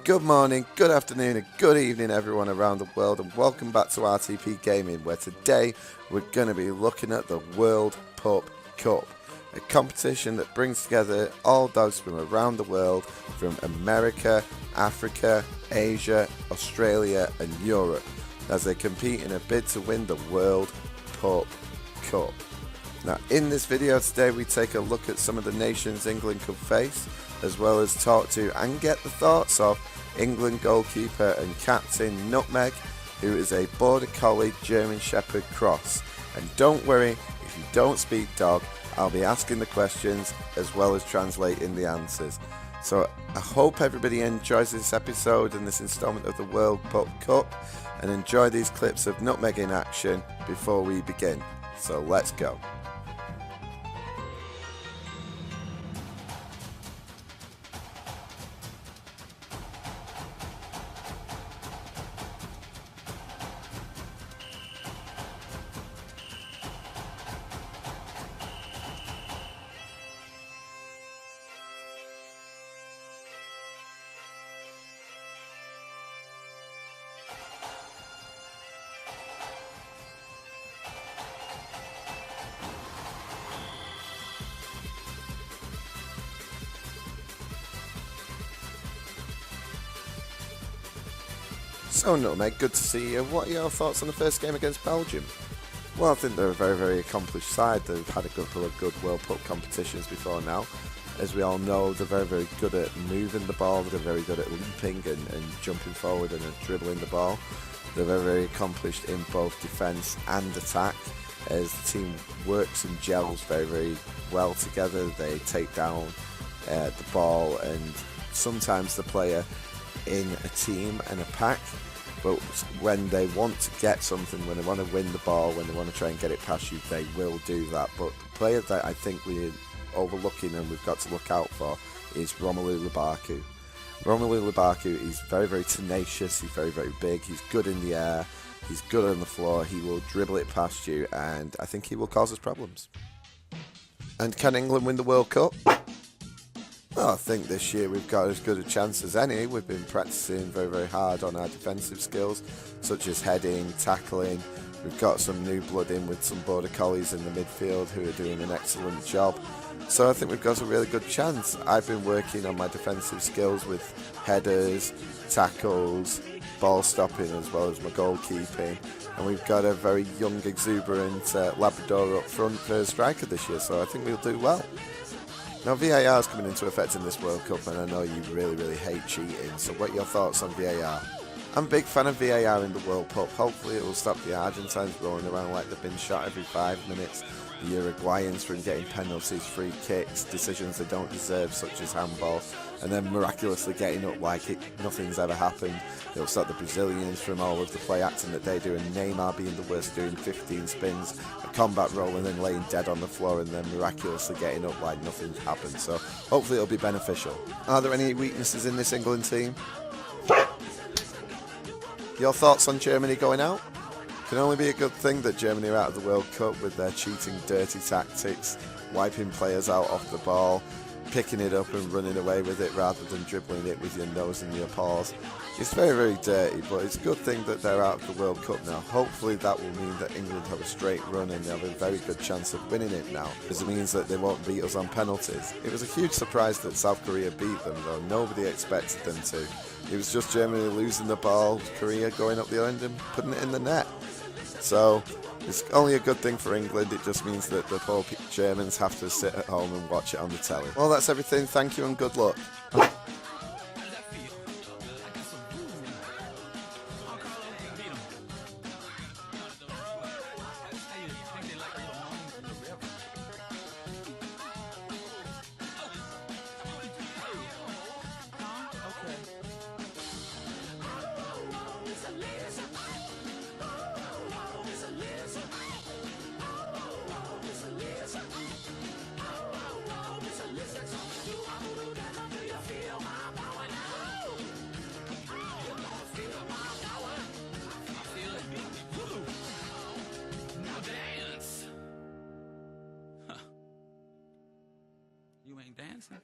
Good morning, good afternoon and good evening everyone around the world, and welcome back to RTP Gaming, where today we're going to be looking at the World Pup Cup, a competition that brings together all dogs from around the world, from America, Africa, Asia, Australia and Europe, as they compete in a bid to win the World Pup Cup. Now in this video today we take a look at some of the nations England could face, as well as talk to and get the thoughts of England goalkeeper and captain Nutmeg, who is a Border Collie German Shepherd cross. And don't worry, if you don't speak dog, I'll be asking the questions as well as translating the answers. So I hope everybody enjoys this episode and this installment of the World Pup Cup, and enjoy these clips of Nutmeg in action before we begin. So let's go. So Nutmeg, good to see you. What are your thoughts on the first game against Belgium? Well, I think they're a very, very accomplished side. They've had a couple of good World Cup competitions before now. As we all know, they're very, very good at moving the ball. They're very good at leaping and jumping forward and dribbling the ball. They're very, very accomplished in both defence and attack, as the team works and gels very, very well together. They take down the ball and sometimes the player in a team and a pack, but when they want to get something, when they want to win the ball, when they want to try and get it past you, they will do that. But the player that I think we're overlooking and we've got to look out for is Romelu Lukaku. Romelu Lukaku is very, very tenacious, he's very, very big, he's good in the air, he's good on the floor, he will dribble it past you, and I think he will cause us problems. And can England win the World Cup? Well, I think this year we've got as good a chance as any. We've been practicing very, very hard on our defensive skills, such as heading, tackling. We've got some new blood in with some Border Collies in the midfield who are doing an excellent job. So I think we've got a really good chance. I've been working on my defensive skills with headers, tackles, ball stopping, as well as my goalkeeping. And we've got a very young, exuberant Labrador up front for a striker this year, so I think we'll do well. Now VAR is coming into effect in this World Cup, and I know you really, really hate cheating, so what are your thoughts on VAR? I'm a big fan of VAR in the World Cup. Hopefully it will stop the Argentines rolling around like they've been shot every 5 minutes, the Uruguayans from getting penalties, free kicks, decisions they don't deserve such as handball, and then miraculously getting up like nothing's ever happened. It'll stop the Brazilians from all of the play acting that they do, and Neymar being the worst, doing 15 spins, a combat roll and then laying dead on the floor and then miraculously getting up like nothing's happened. So hopefully it'll be beneficial. Are there any weaknesses in this England team? Your thoughts on Germany going out? Can only be a good thing that Germany are out of the World Cup with their cheating, dirty tactics, wiping players out off the ball, picking it up and running away with it rather than dribbling it with your nose and your paws. It's very, very dirty, but it's a good thing that they're out of the World Cup now. Hopefully that will mean that England have a straight run and they have a very good chance of winning it now, because it means that they won't beat us on penalties. It was a huge surprise that South Korea beat them, though nobody expected them to. It was just Germany losing the ball, Korea going up the end and putting it in the net. So it's only a good thing for England. It just means that the poor Germans have to sit at home and watch it on the telly. Well, that's everything. Thank you and good luck. You ain't dancing.